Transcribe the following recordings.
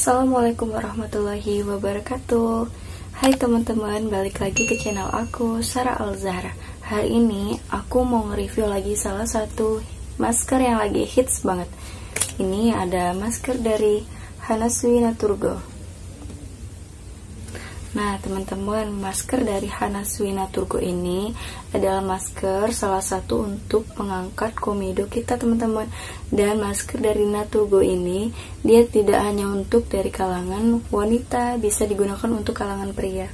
Assalamualaikum warahmatullahi wabarakatuh. Hai teman-teman, balik lagi ke channel aku, Sarah Al-Zahra. Hari ini aku mau nge-review lagi salah satu masker yang lagi hits banget. Ini ada masker dari Hanasui Naturgo. Nah teman-teman, masker dari Hanasui Naturgo ini adalah masker salah satu untuk mengangkat komedo kita teman-teman. Dan masker dari Naturgo ini dia tidak hanya untuk dari kalangan wanita, bisa digunakan untuk kalangan pria.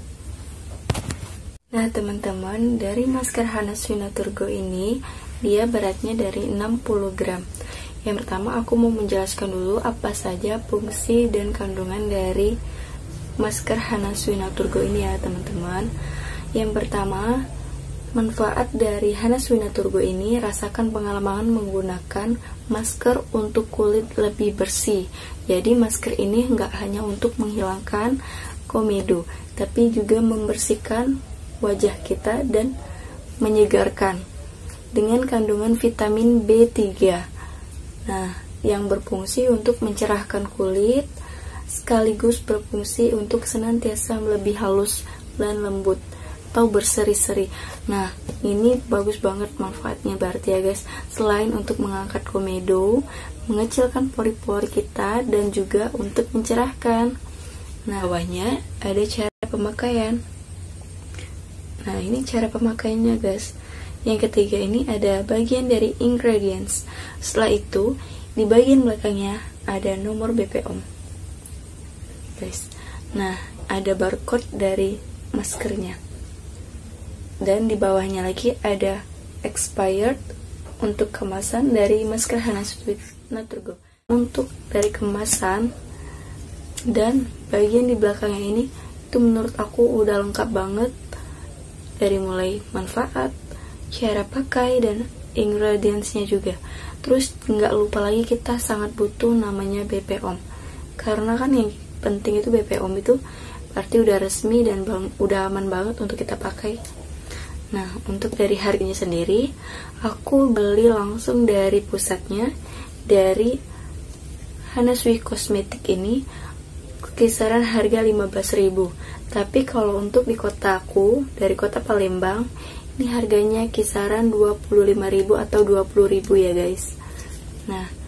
Nah teman-teman, dari masker Hanasui Naturgo ini dia beratnya dari 60 gram. Yang pertama aku mau menjelaskan dulu apa saja fungsi dan kandungan dari masker Hanasui Naturgo ini ya teman-teman. Yang pertama, manfaat dari Hanasui Naturgo ini, rasakan pengalaman menggunakan masker untuk kulit lebih bersih. Jadi masker ini nggak hanya untuk menghilangkan komedo, tapi juga membersihkan wajah kita dan menyegarkan dengan kandungan vitamin B3. Nah, yang berfungsi untuk mencerahkan kulit sekaligus berfungsi untuk senantiasa lebih halus dan lembut atau berseri-seri. Nah, ini bagus banget manfaatnya berarti ya guys. Selain untuk mengangkat komedo, mengecilkan pori-pori kita, dan juga untuk mencerahkan. Nah, bawahnya ada cara pemakaian. Nah, ini cara pemakaiannya guys. Yang ketiga ini ada bagian dari ingredients. Setelah itu, di bagian belakangnya ada nomor BPOM. Guys. Nah, ada barcode dari maskernya. Dan di bawahnya lagi ada expired untuk kemasan dari masker Hanasui Naturgo. Untuk dari kemasan dan bagian di belakangnya ini, itu menurut aku udah lengkap banget. Dari mulai manfaat, cara pakai, dan ingredientsnya juga. Terus nggak lupa lagi kita sangat butuh namanya BPOM. Karena kan yang penting itu BPOM itu berarti udah resmi dan udah aman banget untuk kita pakai. Nah, untuk dari harganya sendiri, aku beli langsung dari pusatnya, dari Hanasui Cosmetic ini, kisaran harga 15.000. Tapi kalau untuk di kotaku, dari kota Palembang, ini harganya kisaran 25.000 atau 20.000 ya guys. Nah,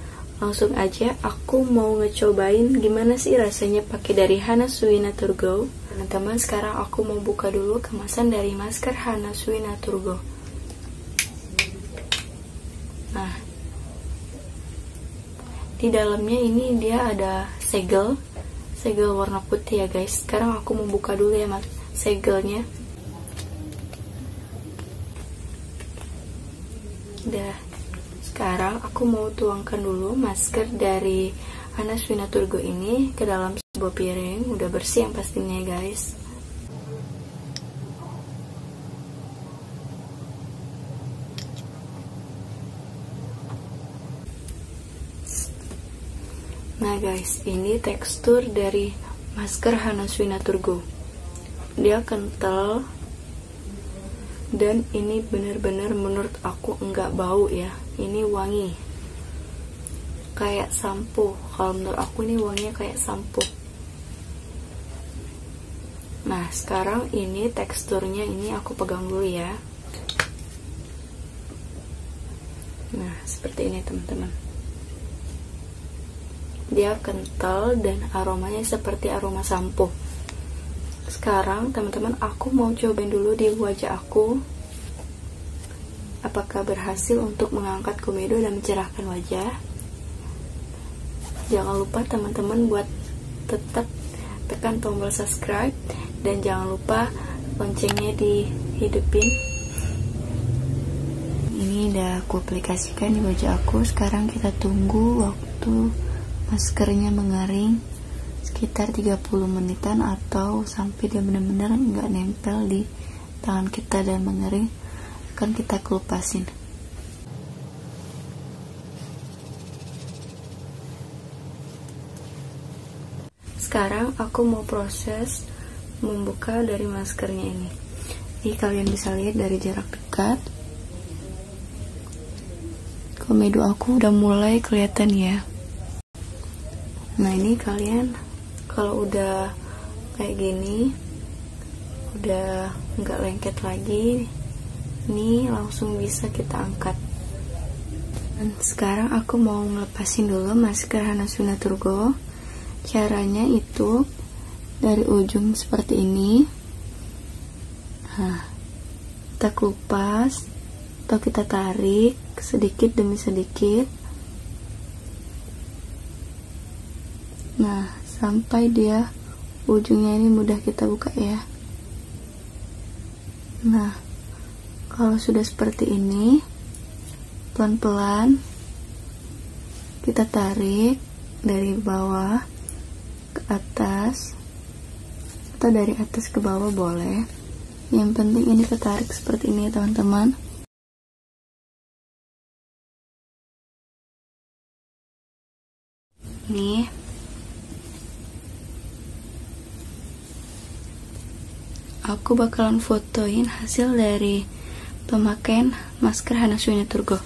langsung aja aku mau ngecobain gimana sih rasanya pakai dari Hanasui Naturgo. Teman-teman, sekarang aku mau buka dulu kemasan dari masker Hanasui Naturgo. Nah, di dalamnya ini dia ada segel warna putih ya guys. Sekarang aku mau buka dulu ya segelnya. Sekarang aku mau tuangkan dulu masker dari Hanasui Naturgo ini ke dalam sebuah piring. Udah bersih yang pastinya guys. Nah guys, ini tekstur dari masker Hanasui Naturgo. Dia kental dan ini bener-bener menurut aku enggak bau ya. Ini wangi kayak sampo. Kalau menurut aku ini wanginya kayak sampo. Nah sekarang ini teksturnya ini aku pegang dulu ya. Nah seperti ini teman-teman. Dia kental dan aromanya seperti aroma sampo. Sekarang teman-teman, aku mau cobain dulu di wajah aku apakah berhasil untuk mengangkat komedo dan mencerahkan wajah. Jangan lupa teman-teman buat tetap tekan tombol subscribe, dan jangan lupa loncengnya dihidupin. Ini udah aku aplikasikan di wajah aku. Sekarang kita tunggu waktu maskernya mengering sekitar 30 menitan atau sampai dia benar-benar nggak nempel di tangan kita dan mengering. Akan kita kelupasin. Sekarang aku mau proses membuka dari maskernya ini. Ini kalian bisa lihat dari jarak dekat. Komedo aku udah mulai kelihatan ya. Nah ini kalian Kalau udah kayak gini, udah nggak lengket lagi, ini langsung bisa kita angkat. Dan sekarang aku mau ngelepasin dulu masker Hanaswina Turgo. Caranya itu dari ujung seperti ini. Nah, kita kelupas atau kita tarik sedikit demi sedikit. Nah, sampai dia ujungnya ini mudah kita buka ya. Nah, kalau sudah seperti ini, pelan-pelan kita tarik dari bawah ke atas atau dari atas ke bawah boleh. Yang penting ini ketarik seperti ini ya teman-teman. Nih, aku bakalan fotoin hasil dari pemakaian masker Hanaswina Turgo.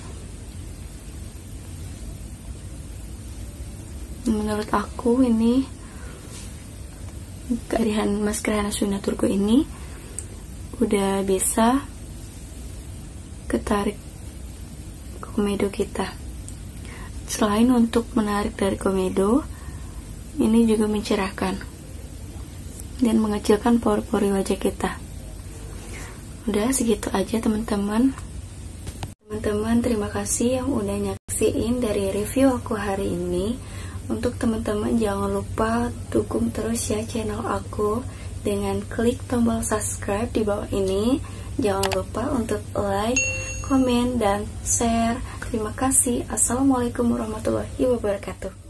Menurut aku ini keahlian masker Hanaswina Turgo ini udah bisa ketarik komedo kita. Selain untuk menarik dari komedo, ini juga mencerahkan dan mengecilkan pori-pori wajah kita. Udah segitu aja teman-teman. Teman-teman, terima kasih yang udah nyaksiin dari review aku hari ini. Untuk teman-teman jangan lupa dukung terus ya channel aku dengan klik tombol subscribe di bawah ini. Jangan lupa untuk like, komen, dan share. Terima kasih. Assalamualaikum warahmatullahi wabarakatuh.